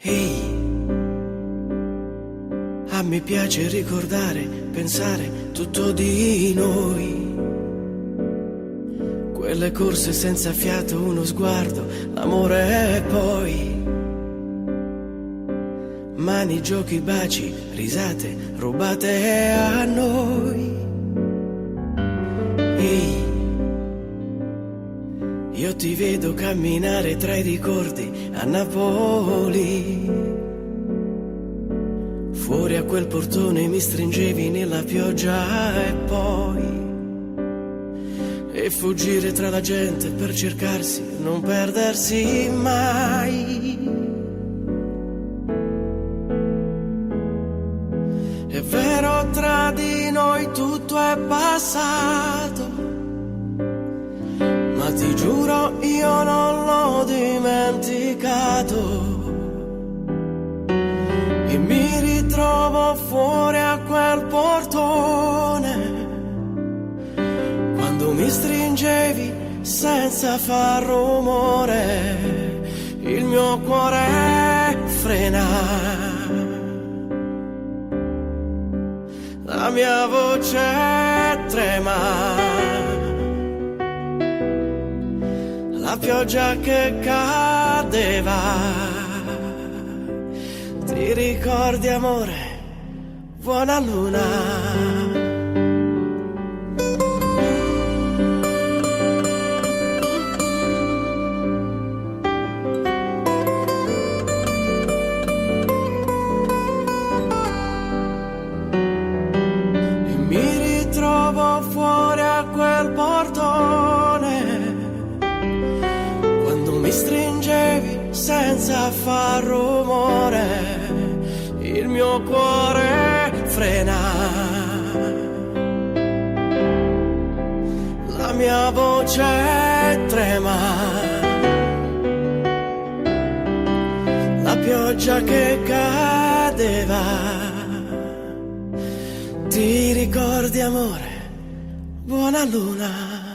Ehi, a me piace ricordare, pensare tutto di noi. Quelle corse senza fiato, uno sguardo, l'amore e poi mani, giochi, baci, risate, rubate a noi. Ehi, io ti vedo camminare tra i ricordi a Napoli. Fuori a quel portone mi stringevi nella pioggia e poi e fuggire tra la gente per cercarsi, non perdersi mai. È vero, tra di noi tutto è passato, ma ti giuro io non l'ho dimenticato. E mi ritrovo fuori a quel portone, quando mi stringevi senza far rumore, il mio cuore frena, la mia voce trema, la pioggia che cadeva. Ti ricordi, amore, buona luna. Fuori a quel portone, quando mi stringevi senza far rumore, il mio cuore frena, la mia voce trema, la pioggia che cadeva. Ti ricordi, amore, buona luna.